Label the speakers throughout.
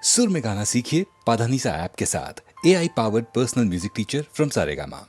Speaker 1: सुर में गाना सीखिए पाधानीसा ऐप के साथ। AI powered personal music teacher from Saregama.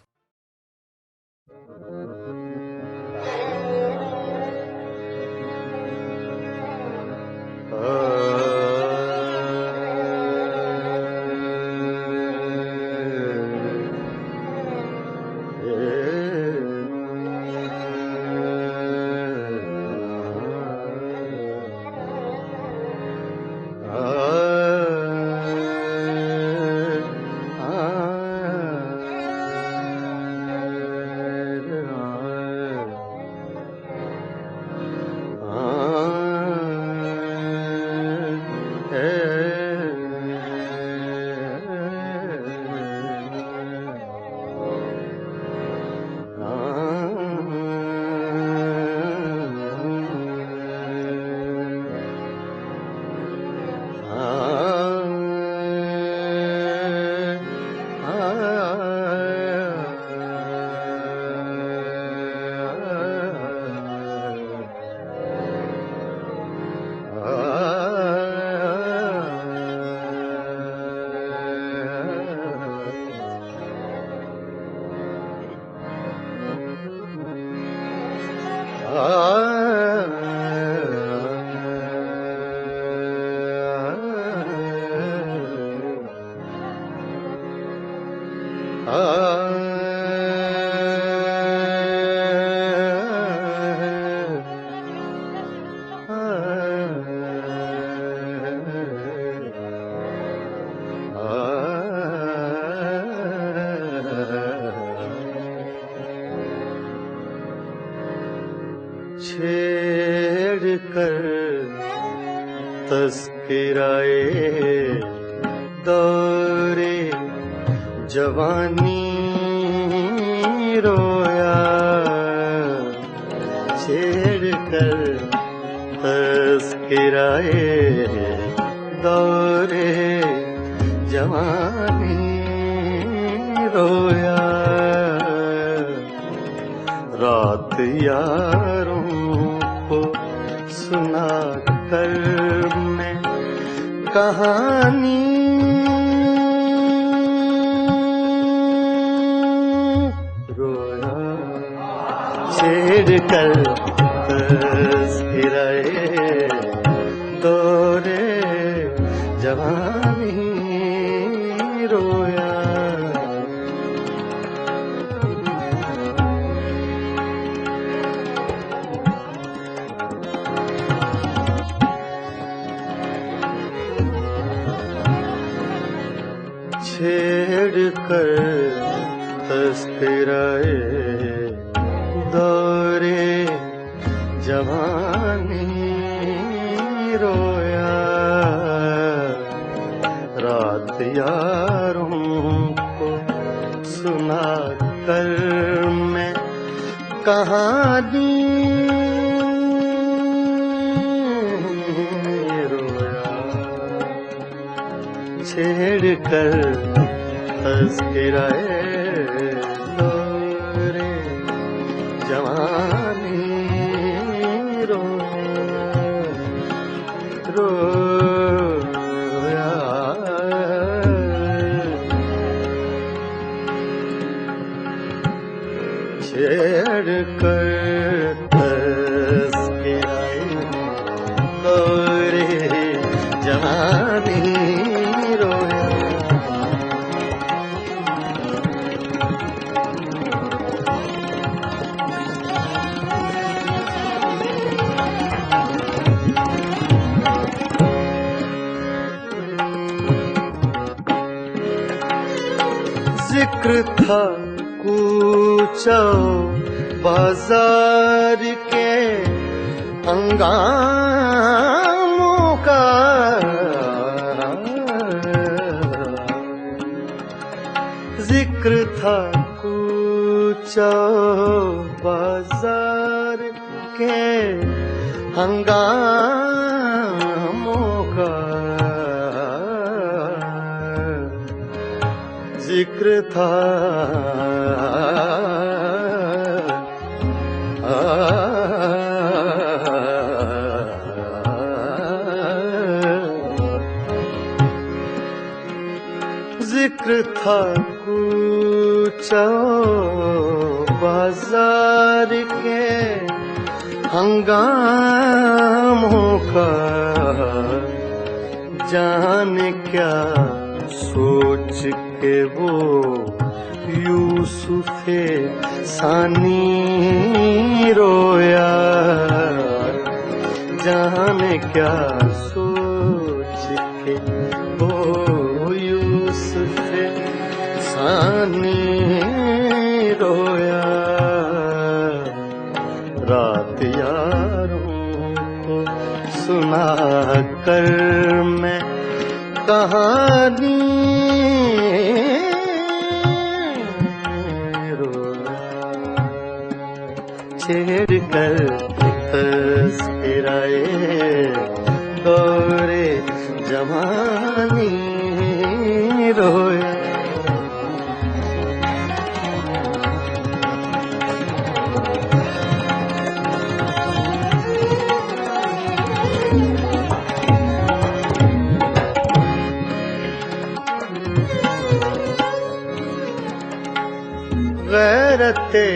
Speaker 2: छेड़ कर तस्कराए दौरे जवानी रोया, छेड़ कर तस्कराए दौरे जवानी रोया, रात यारों को सुना कर मैं कहानी रोया, छेड़ कर तस्कराए दौरे जवानी रोया, छेड़ कर तस्कराए दौरे जवानी रोया, रात यारों को सुना कर मैं कहानी रोया, छेड़ कर तस्कराए दौरे जवानी रोया, छेड़ कर तस्कराए दौरे जवानी रोया, जिक्र था कूचा बाजार के हंगामों का, जिक्र था कूचा बाजार के हंगामों का, जिक्र था जिक्र था कूचा बाजार के हंगामों का, जाने क्या सोच के वो यूसुफे सानी रोया, जाने क्या सोच के वो यूसुफे सानी रोया। रात यारों को सुना कर मैं कहानी रोया, छेड़ कर तस्कराए दौरे जवानी रोया। गैरते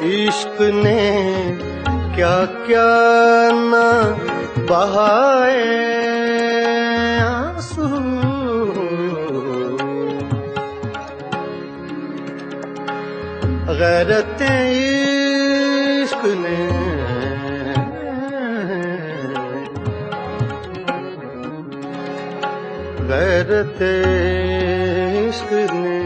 Speaker 2: इश्क ने क्या क्या न बहाए आंसू, गैरते इश्क ने गैरते इश्क ने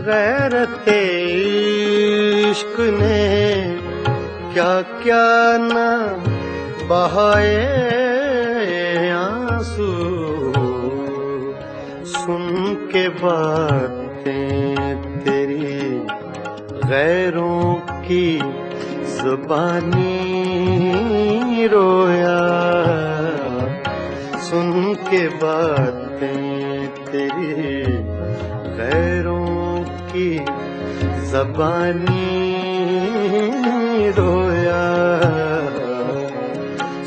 Speaker 2: गैरते इश्क ने क्या क्या न बहाए आंसू, सुन के बातें तेरी गैरों की ज़ुबानी रोया, सुन के बातें तेरी गैरों की ज़बानी रोया,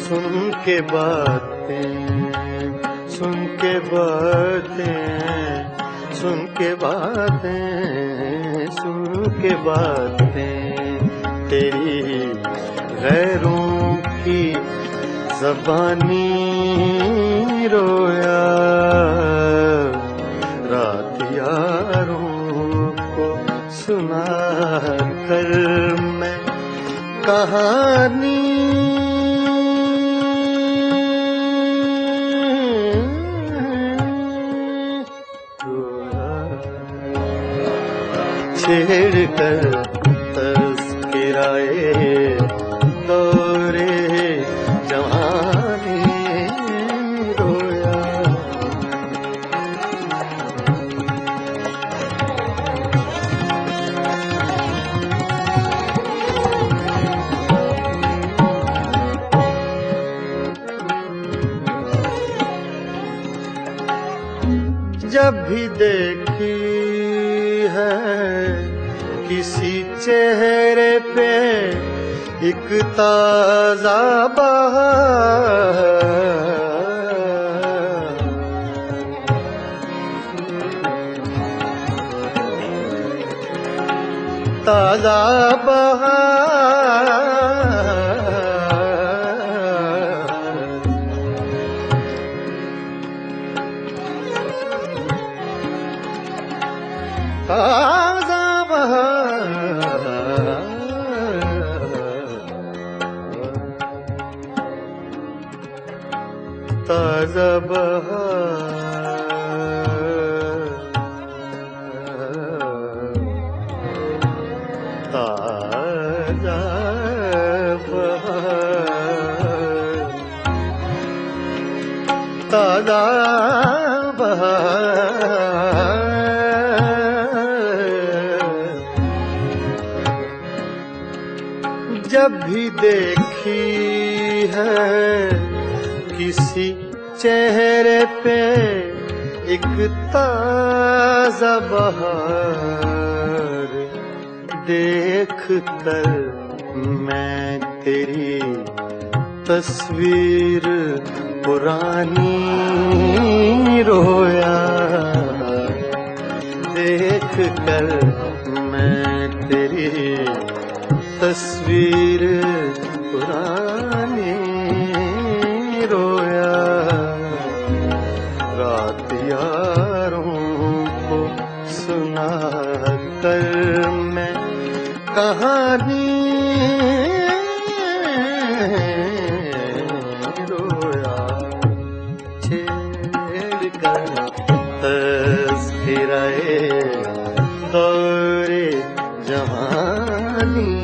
Speaker 2: सुन के बातें सुन के बातें सुन के बातें सुन के बातें तेरी गैरों की ज़बानी रोया। रात यारों को सुना कर मैं कहानी छेड़ कर तस्कराए दौरे जवानी रोया। जब भी देखी है किसी चेहरे पे एक ताजा बहार, ताजा बहार, ताजा बहार, ताजा बहार, ताजा बहार, ताजा बहार। जब भी देखी है किसी चेहरे पे एक ताजा बहार, देख कर मैं तेरी तस्वीर पुरानी रोया, देख कर मैं तेरी तस्वीर पुरानी रोया। रात यारों को सुना कर मैं कहानी रोया, छेड़ कर तज़किराए दौरे जवानी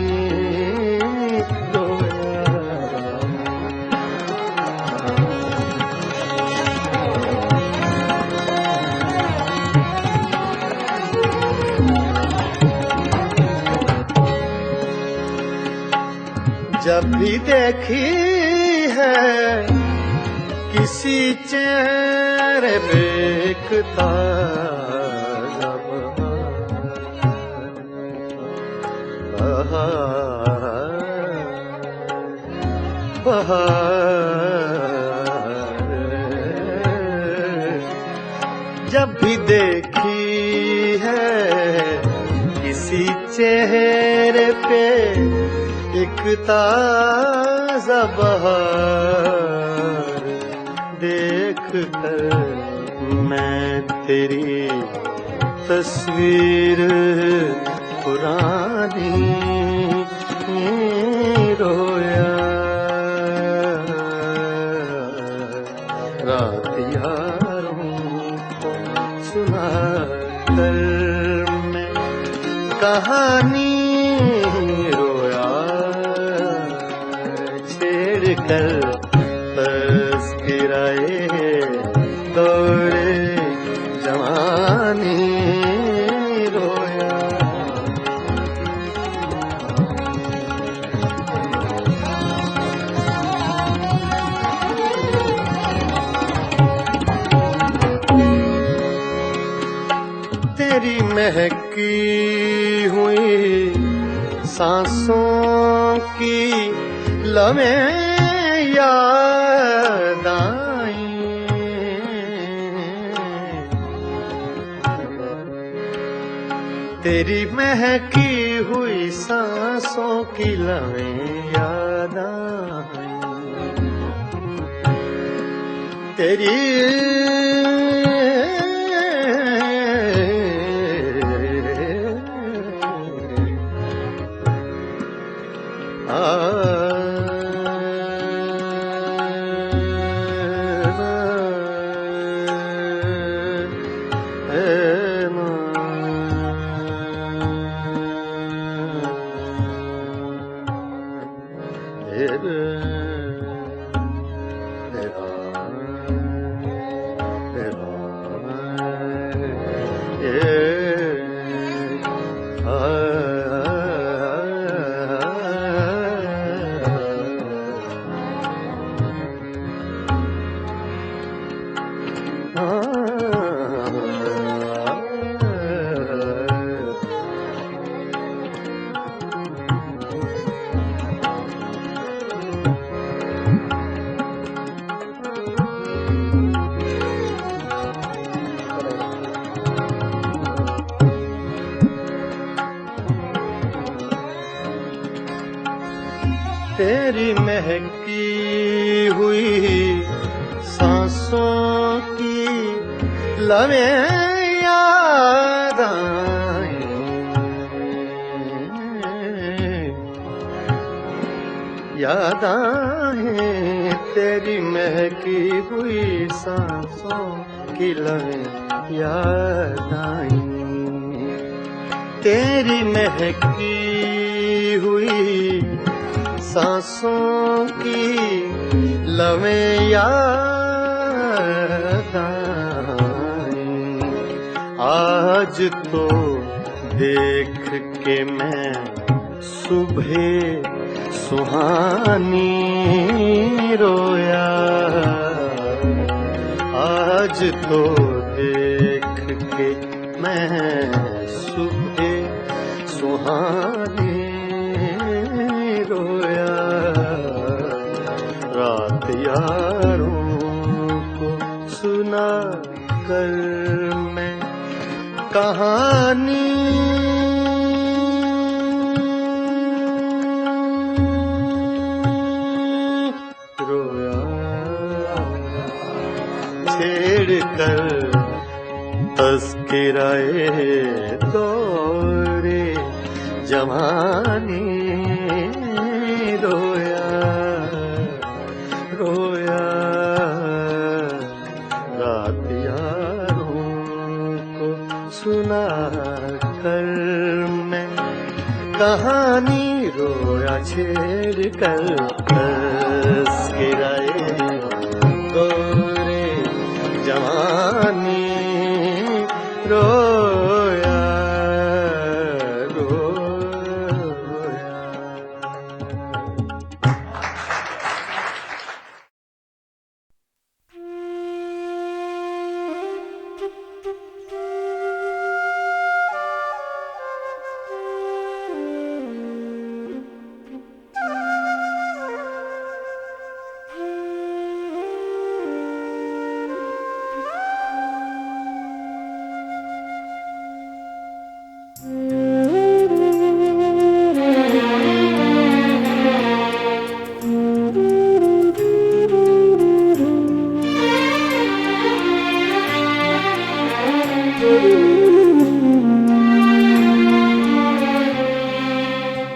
Speaker 2: जब भी देखी है किसी चेहरे पे एक ताज़ा बहार, जब भी देखी है किसी चेहरे पे एक ताज़ा बहार, देख कर मैं तेरी तस्वीर पुरानी रोया। रात यारों को सुना कर मैं कहानी कर तज़किराए दौरे जवानी रोया। तेरी महकी हुई सांसों की लम्हें याद आई, तेरी महकी हुई सांसों की लम्हें याद आई, तेरी तेरी महकी हुई सांसों की लम्हें याद आए, याद आए तेरी महकी हुई सांसों की लम्हें याद आई, तेरी महकी हुई सांसों की लम्हें याद आई। आज तो देख के मैं सुबह सुहानी रोया, आज तो देख के मैं सुबह सुहानी यारों को सुना कर मैं कहानी रोया छेड़ कर तस्किराए दौरे जवानी रोया रोया रात यारों को सुना कर मैं कहानी रोया छेड़ कर तस्किराए दौरे जवानी रोया रोया।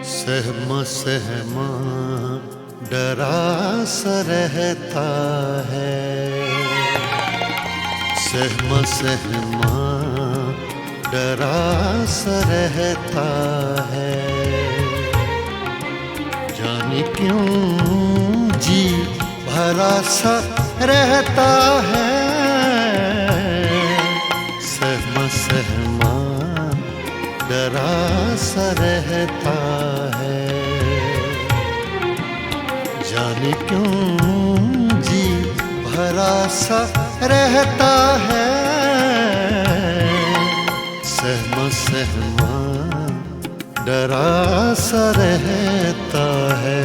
Speaker 2: सहमा सहमा डरा सा रहता है, सहमा सहमा डरा सा रहता है, जाने क्यों जी भरा सा रहता है, सहमा सहमा डरा सा रहता है, जाने क्यों जी भरा सा रहता है, सहमा सहमा डरा सा रहता है।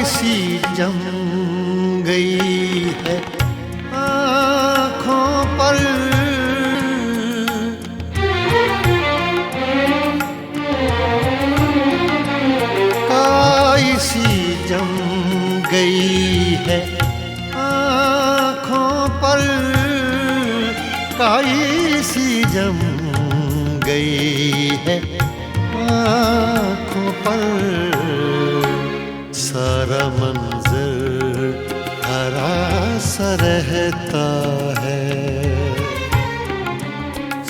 Speaker 2: सी जम गई है आँखों पर, काई सी जम गई है आँखों पर, काई सी जम गई है आँखों पर, सारा मंजर हरा सा रहता है,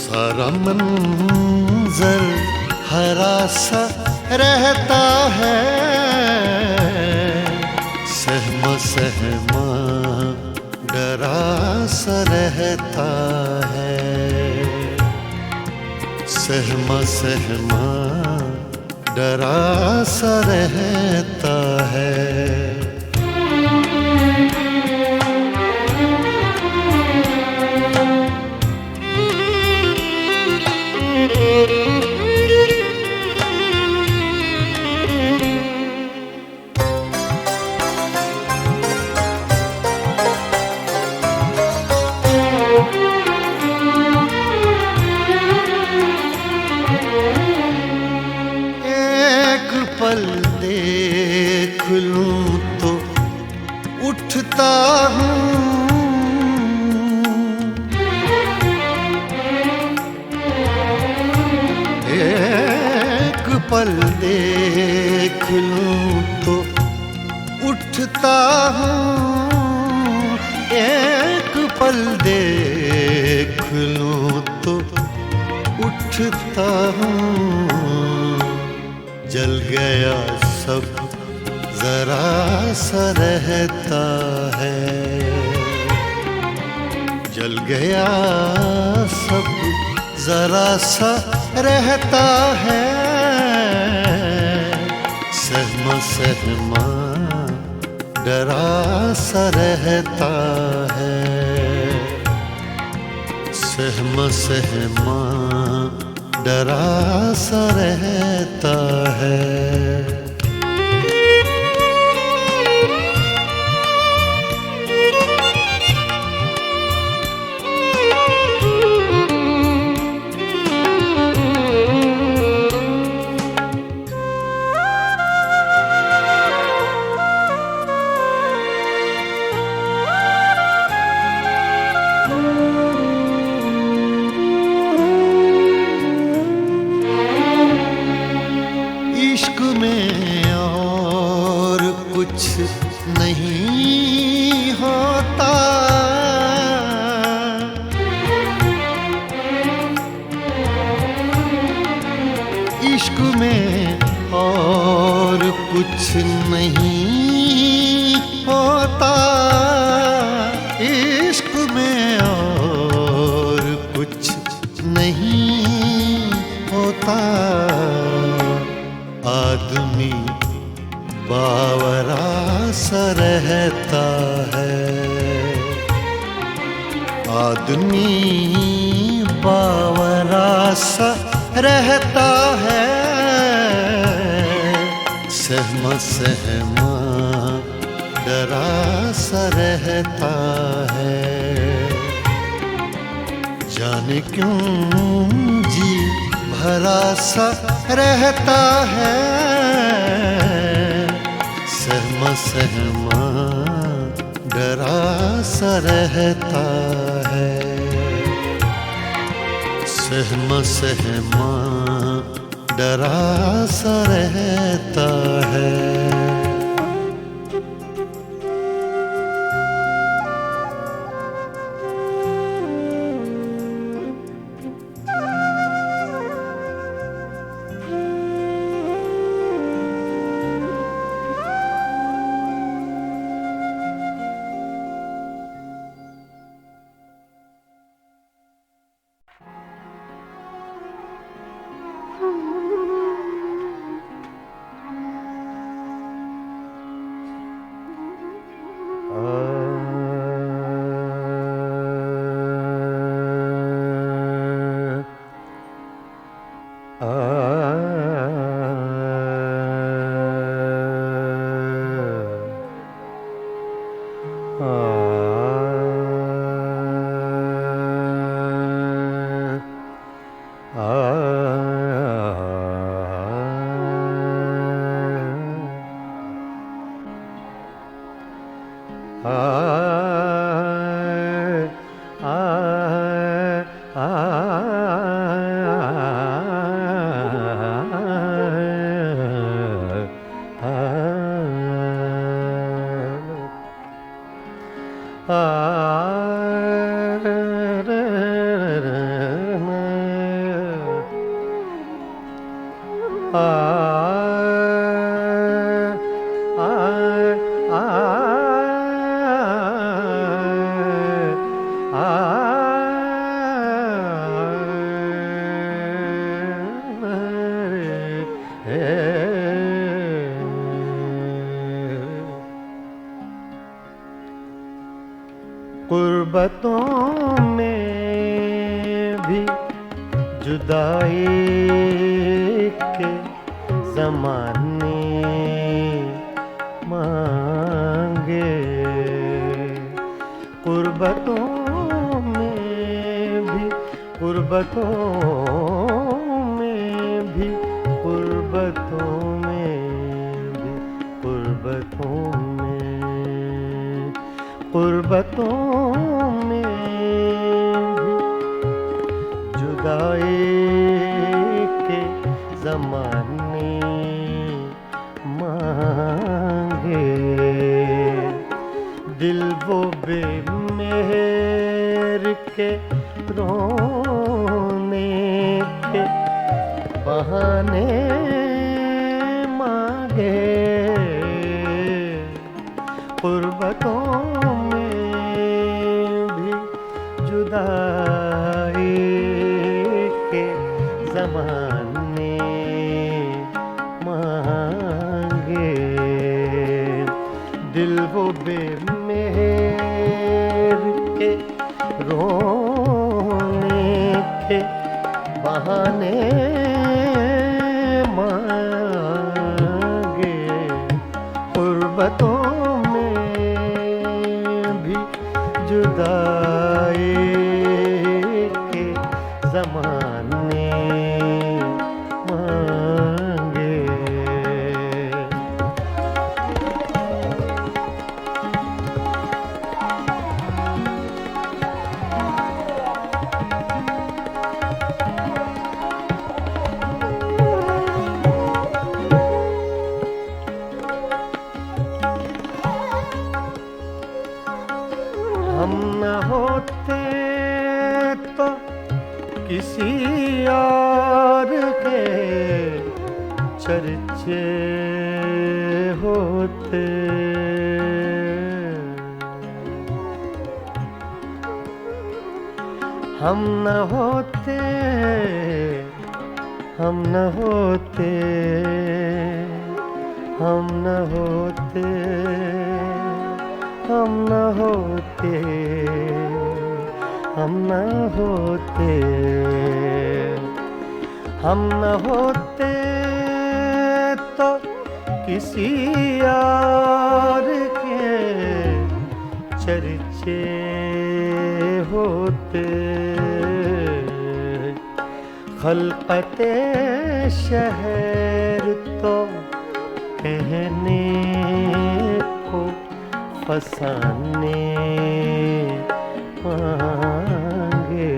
Speaker 2: सारा मंजर हरा सा रहता है, सहमा सहमा डरा सा रहता है, सहमा सहमा डरा सा रहता है। पल देख लूं तो उठता हूँ, एक पल देख लूं तो उठता हूँ, एक पल देख लूं तो उठता हूँ, जल गया सब जरा सा रहता है, जल गया सब जरा सा रहता है, सहमा सहमा डरा सा रहता है, सहमा सहमा डरा सा रहता है। इश्क में और कुछ नहीं होता, इश्क में और कुछ नहीं होता, इश्क में और कुछ नहीं होता। आदमी बावरा सा रहता है, आदमी बावरा सा रहता है। सहमा सहमा डरा सा रहता है, जाने क्यों जी भरा सा रहता है। सहमा सहमा डरा सा रहता है, सहमा सहमा डरा सा रहता है।
Speaker 3: कुर्बतों में भी जुदाई के ज़माने मांगे, कुर्बतों में भी, कुर्बतों में भी, कुर्बतों में भी, कुर्बतों में, कुर्बतों में भी जुदाई के ज़माने मांगे। दिल वो बेमेहर के रोने के बहाने मांगे, कुर्बतों जुदाई के ज़माने मांगे। बेमेहर के रोने के बहाने मांगे, गुर्बतों में भी जुदाई के ज़माने मांगे। हम न होते तो किसी और के चर्चे होते, हम न होते, हम न होते, हम न होते, हम न होते, हम न होते, हम न होते तो किसी और के चर्चे होते। खलकते शहर तो कहने को फसाने मांगे,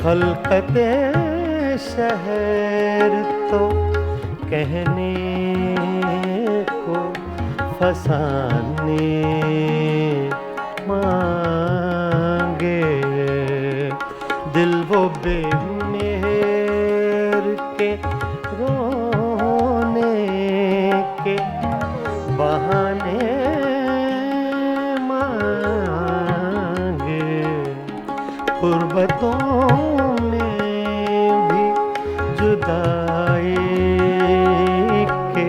Speaker 3: खलकते शहर तो कहने को फसाने मांगे। दिल वो बेमेहर के रोने के बहाने मांगे, गुर्बतों में भी जुदाई के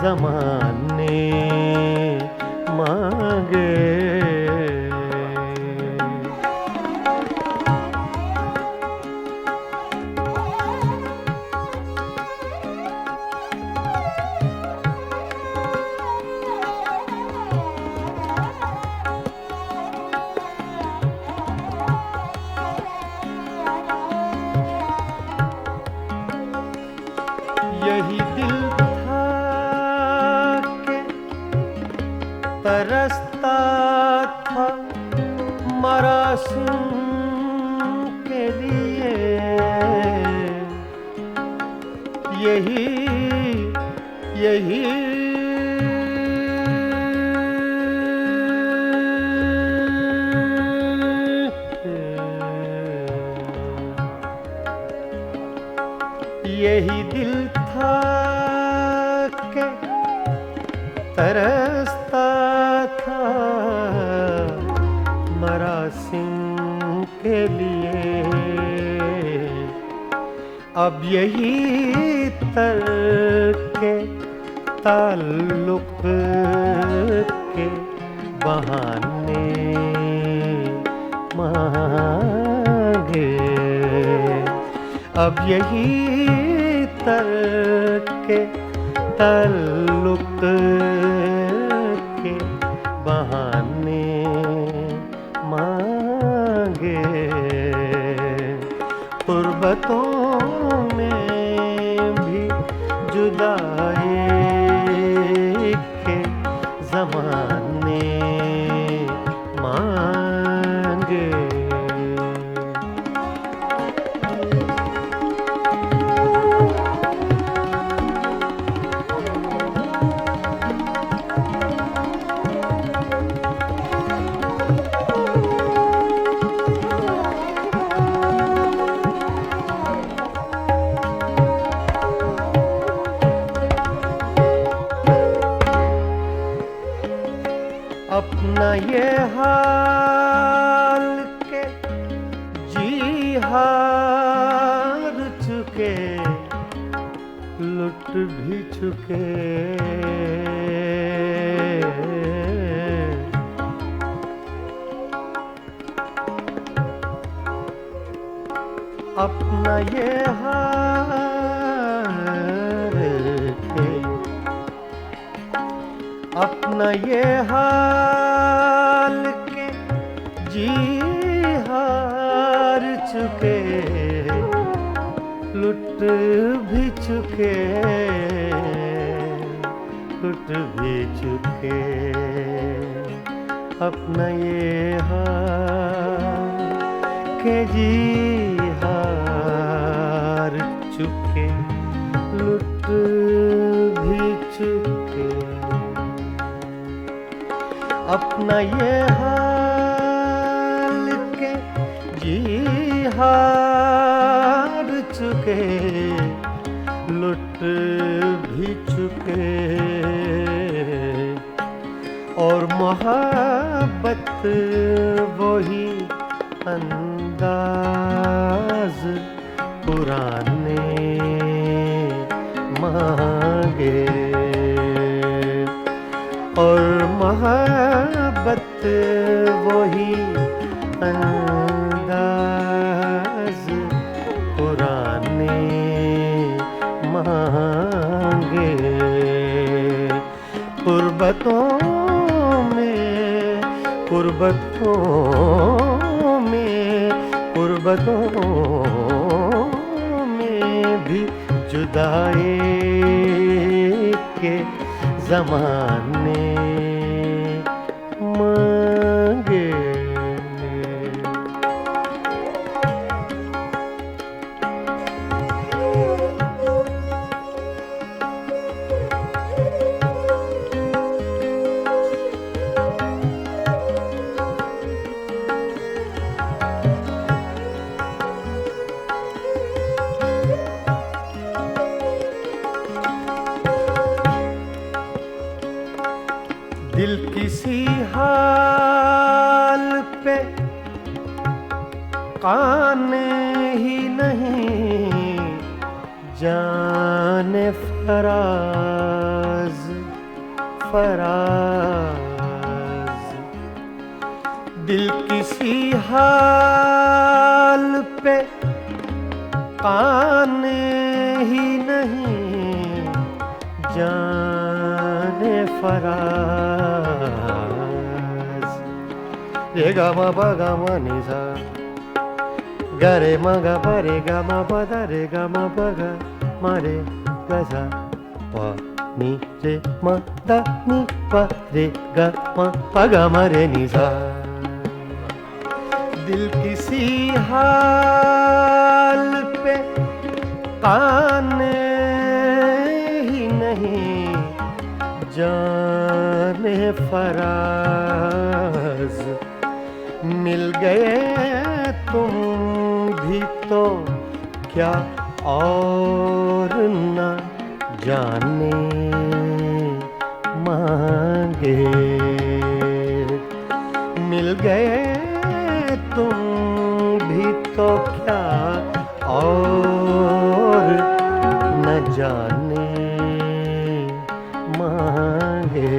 Speaker 3: ज़माने मांगे। यही दिल था कि तरसता था मरासिम के लिए, यही यही यही दिल था कि तरसता था मरासिम के लिए। अब यही तरके ताल्लुक के बहाने मांगे, अब यही तरके ताल्लुक के बहाने मांगे। गुर्बतों में भी जुदाई के ज़माने मांगे। अपना ये हाल के जी हार चुके, लुट भी चुके, अपना ये हार के, अपना ये हाल के जी हार चुके, लुट भी चुके, लुट भी चुके, अपना ये हाल के जी हार चुके, लुट भी चुके, अपना ये हाल के जी हार चुके, लुट भी चुके, और मोहब्बत वही अंदाज पुराने मांगे, और मोहब्बत वही अंदाज पुराने मांगे, कुर्बतों में, कुर्बतों में, कुर्बतों में भी जुदाई के ज़माने मांगे। दिल किसी हाल पे काने ही नहीं, जाने फराज फराज, दिल किसी हाल पे काने ही नहीं, जाने फराज, रे गा मा पा गा मा नि सा, गा रे मा गा पा रे गा मा पा दा रे गा मा पा गा मा रे गा सा, पा नि रे मा दा नि पा रे गा मा पा गा मा रे नि सा। दिल किसी हाल पे काने ही नहीं, जाने फराज, मिल गए तुम भी तो क्या और न जाने मांगे, मिल गए तुम भी तो क्या और न जाने मांगे,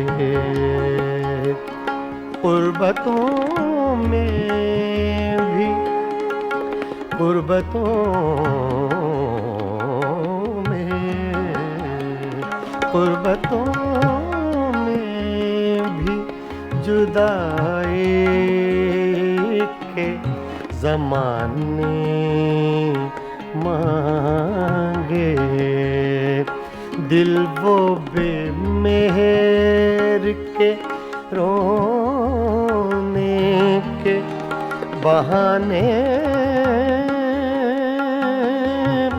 Speaker 3: कुर्बतों में भी, कुर्बतों में, कुर्बतों में भी जुदाई के ज़माने मांगे, दिल वो बेमेहर के रोने के बहाने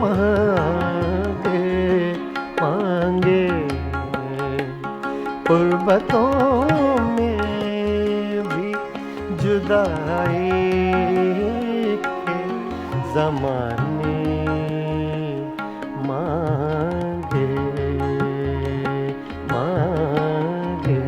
Speaker 3: मांगे मांगे, कुर्बतों में भी जुदाई के ज़माने मांगे मांगे।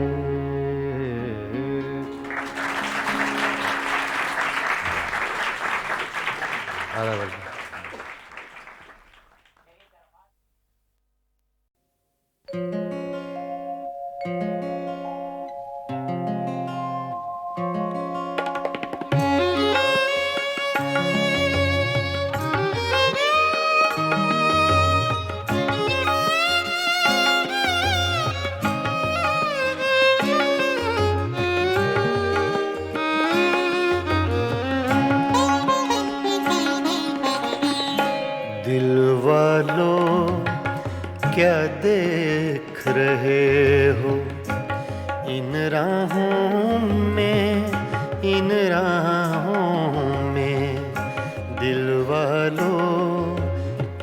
Speaker 3: क्या देख रहे हो इन राहों में, इन राहों में दिल वालों,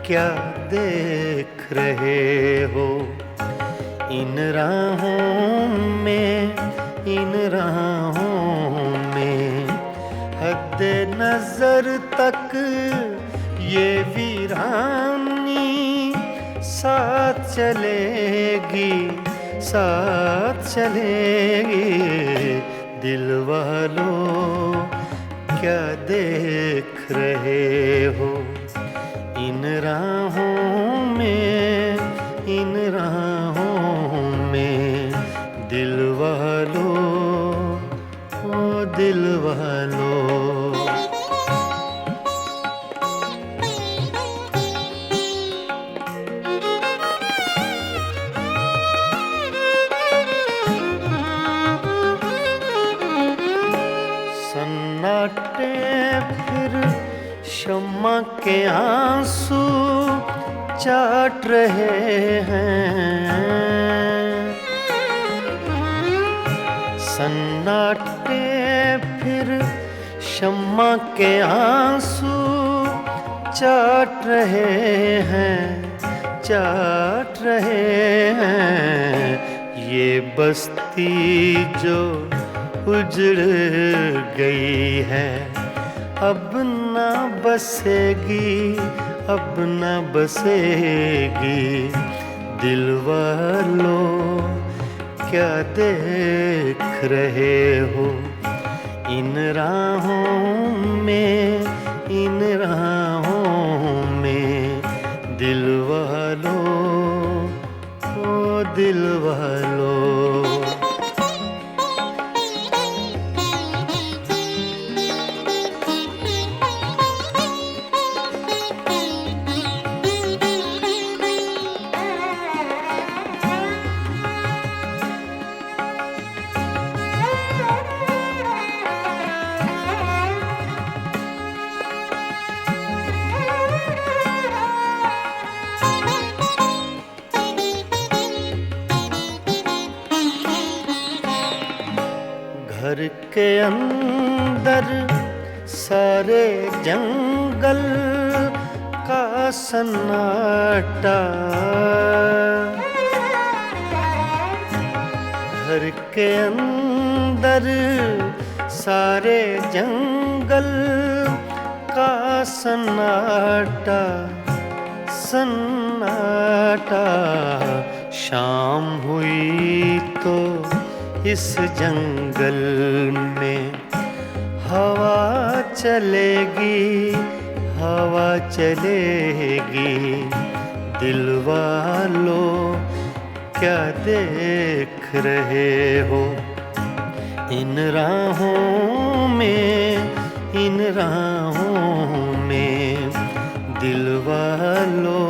Speaker 3: क्या देख रहे हो इन राहों में, इन राहों में। हद नजर तक ये वीरानी साथ चलेगी, साथ चलेगी। दिल वालों क्या देख रहे हो इन राहों में, इन राहों में दिल वालों, ओ दिल वालों। सन्नाटे फिर शम्मा के आंसू चाट रहे हैं। सन्नाटे फिर शम्मा के आंसू चाट रहे हैं, चाट रहे हैं। ये बस्ती जो उजड़ गई है अब ना बसेगी, अब ना बसेगी। दिल वालों क्या देख रहे हो इन राहों में, इन राहों में दिल वालों, ओ दिल वालों। घर के अंदर सारे जंगल का सन्नाटा, घर के अंदर सारे जंगल का सन्नाटा, सन्नाटा। शाम हुई तो इस जंगल में हवा चलेगी, हवा चलेगी। दिल वालों क्या देख रहे हो इन राहों में, इन राहों में दिल वालों,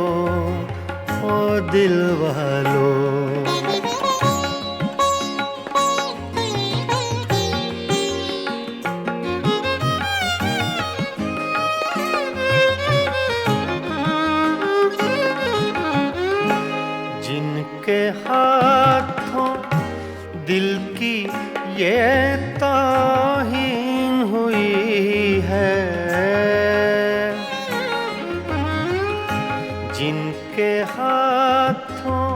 Speaker 3: ओ दिल वालों। जिनके हाथों दिल की ये ताहीन हुई है, जिनके हाथों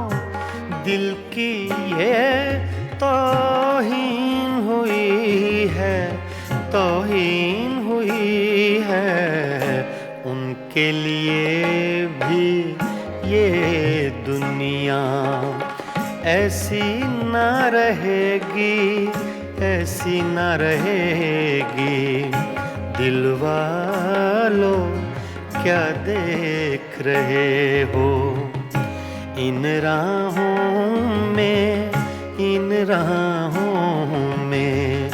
Speaker 3: दिल की ये ताहीन हुई है, ताहीन हुई है। उनके लिए भी ये दुनिया ऐसी ना रहेगी, ऐसी ना रहेगी। दिल वालों क्या देख रहे हो इन राहों में, इन राहों में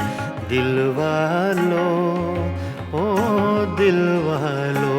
Speaker 3: दिल वालों, ओ दिल वालों।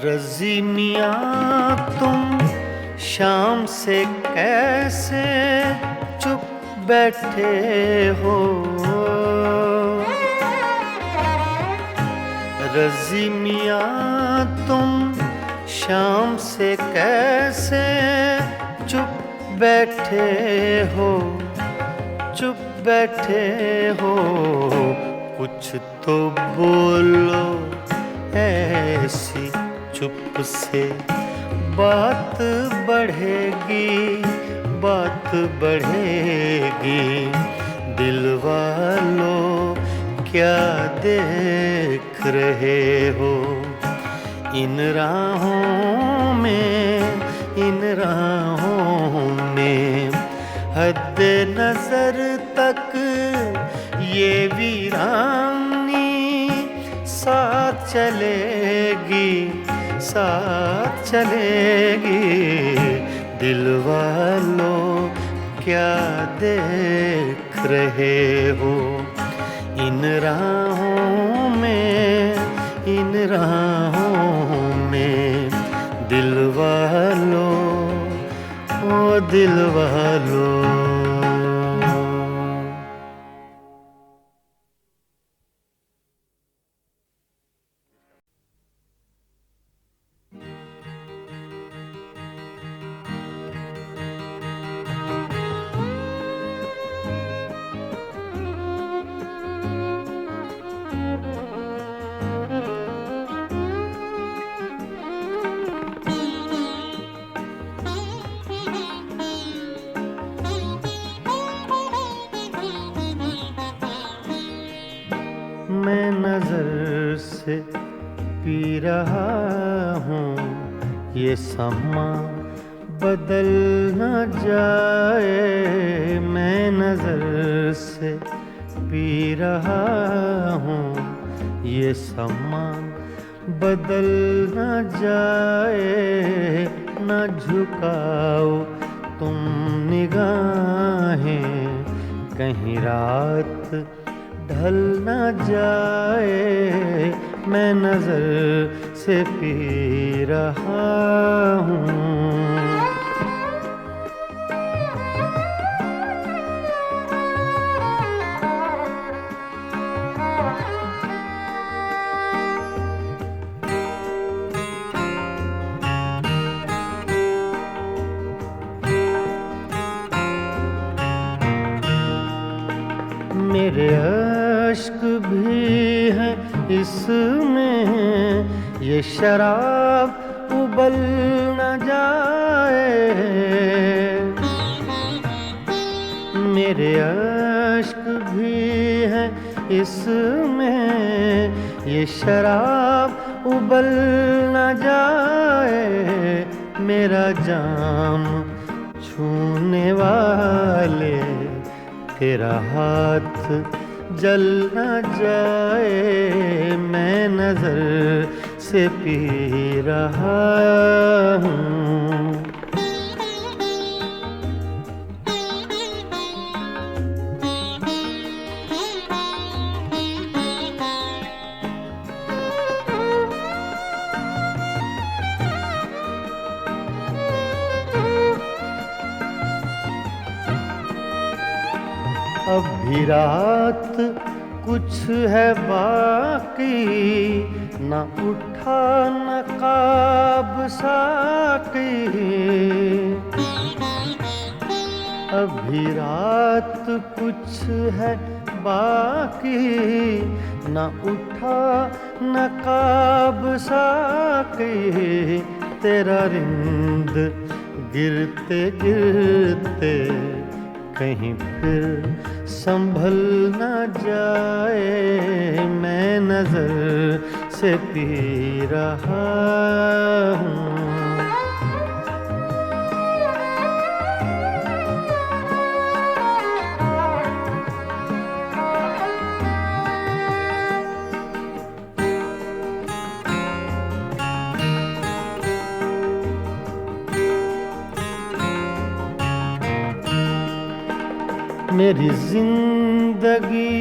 Speaker 3: रज़ी मियाँ तुम शाम से कैसे चुप बैठे हो, रज़ी मियाँ तुम शाम से कैसे चुप बैठे हो, चुप बैठे हो। कुछ तो बोलो ऐसी चुप से बात बढ़ेगी, बात बढ़ेगी। दिल वालों क्या देख रहे हो इन राहों में, इन राहों में। हद्दे नजर तक ये वीरानी साथ चलेगी, साथ चलेगी। दिल वालों क्या देख रहे हो इन राहों में, इन राहों में। दिल वालों, ओ दिल वालों। मैं नजर से पी रहा हूँ ये समा बदल न जाए। मैं नजर से पी रहा हूँ ये समा बदल न जाए। न झुकाओ तुम निगाहें कहीं रात ढल न जाए। मैं नजर से पी रहा हूँ। मेरे अश्क भी है इसमें, ये शराब उबल न जाए। मेरे अश्क भी है इसमें, ये शराब उबल न जाए। मेरा जाम छूने वाले तेरा हाथ जल न जाए। मैं नजर से पी रहा हूँ। अब भी रात कुछ है बाकी, न उठा नकाब साकी। अब भी रात कुछ है बाकी, न उठा नकाब साकी। तेरा रिंद गिरते गिरते कहीं फिर संभल न जाए। मैं नजर से पी रहा हूँ। मेरी जिंदगी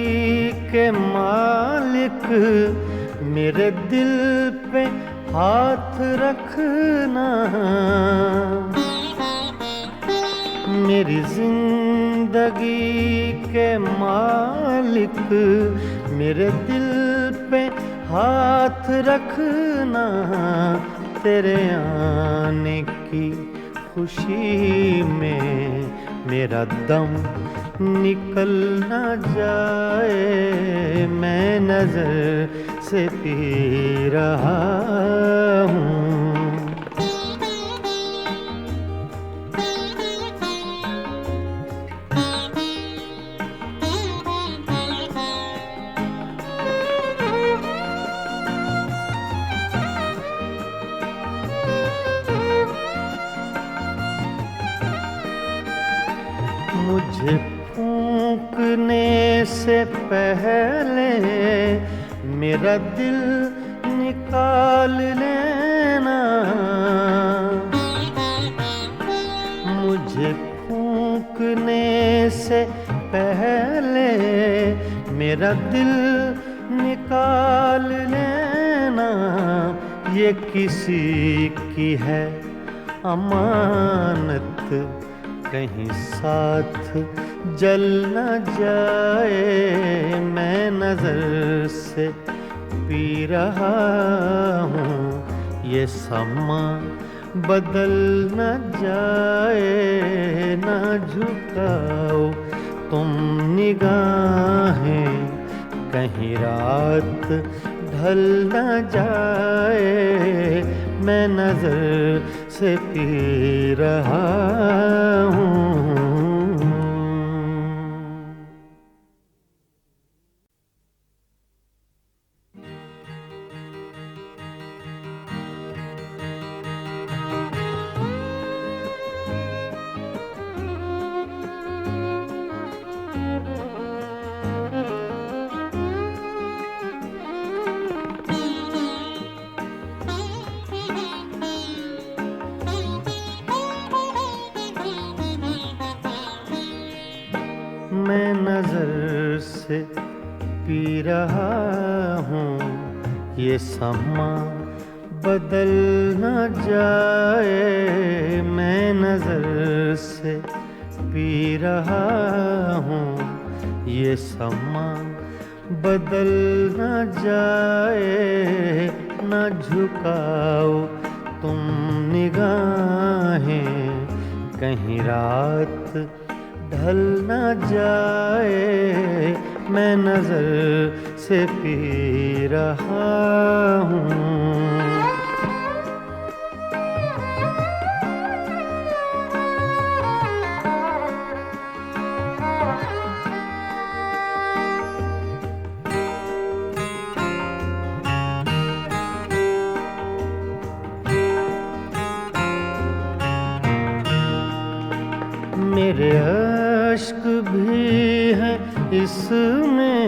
Speaker 3: के मालिक मेरे दिल पे हाथ रखना, मेरी जिंदगी के मालिक मेरे दिल पे हाथ रखना, तेरे आने की खुशी में मेरा दम निकल ना जाए, मैं नजर से पी रहा हूँ। मुझे फूंकने से पहले मेरा दिल निकाल लेना, मुझे फूंकने से पहले मेरा दिल निकाल लेना, ये किसी की है अमानत, कहीं साथ जल न जाए, मैं नजर से पी रहा हूँ, ये समा बदल न जाए, ना झुकाओ तुम निगाहें, कहीं रात ढल न जाए, मैं नजर से पी रहा हूँ। मैं नजर से पी रहा हूँ, ये समा बदल न जाए, मैं नजर से पी रहा हूँ, ये समा बदल न जाए, न झुकाओ तुम निगाहें, कहीं रात ढल न जाए, मैं नजर से पी रहा हूँ। मेरे अश्क भी हैं इसमें,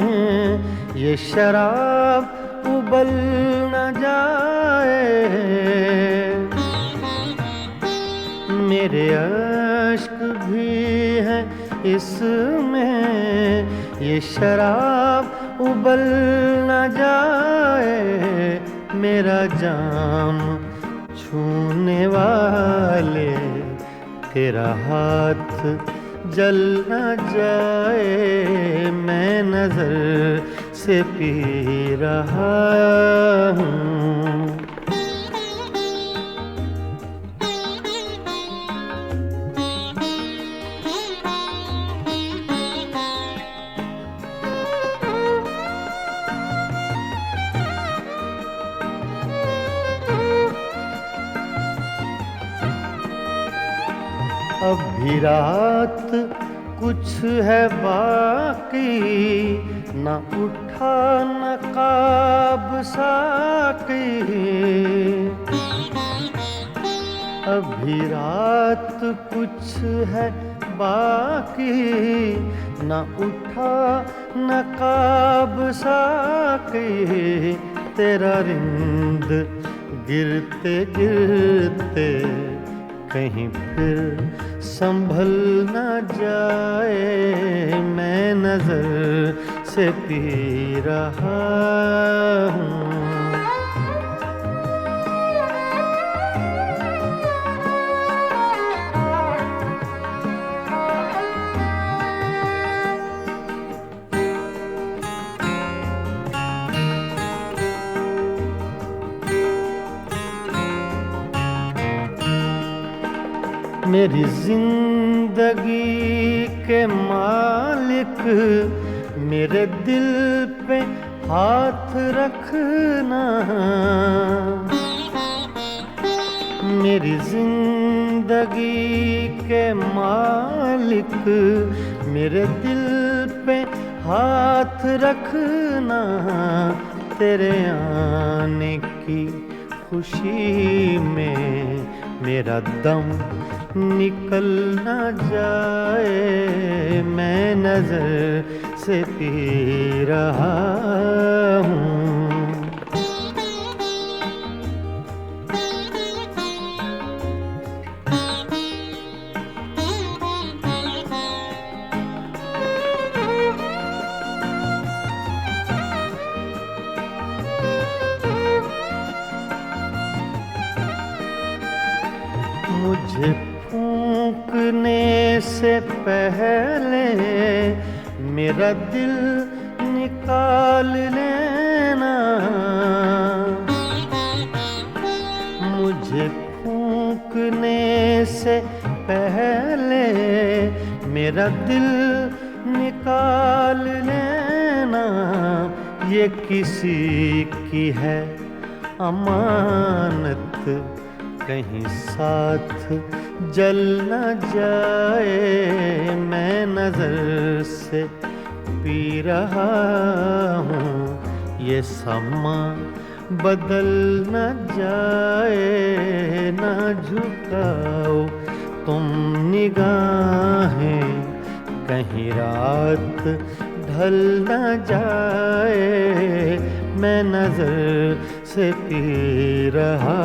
Speaker 3: ये शराब उबल न जाए, मेरे अश्क भी हैं इसमें, ये शराब उबल न जाए, मेरा जाम छूने वाले तेरा हाथ जल न जाए, मैं नजर से पी रहा हूँ। अभी रात कुछ है बाकी, न उठा नकाब साकी, अभी रात कुछ है बाकी, न उठा नकाब साकी, तेरा रिंद गिरते गिरते कहीं फिर संभल न जाए, मैं नजर से पी रहा हूँ। मेरी जिंदगी के मालिक मेरे दिल पे हाथ रखना, मेरी जिंदगी के मालिक मेरे दिल पे हाथ रखना, तेरे आने की खुशी में मेरा दम निकल न जाए, मैं नजर से पी रहा हूँ। मुझे फूंकने से पहले मेरा दिल निकाल लेना, मुझे फूंकने से पहले मेरा दिल निकाल लेना, ये किसी की है अमानत, कहीं साथ जल न जाए, मैं नजर से पी रहा हूँ, ये समा बदल न जाए, ना झुकाओ तुम निगाहें, कहीं रात ढल न जाए, मैं नजर से पी रहा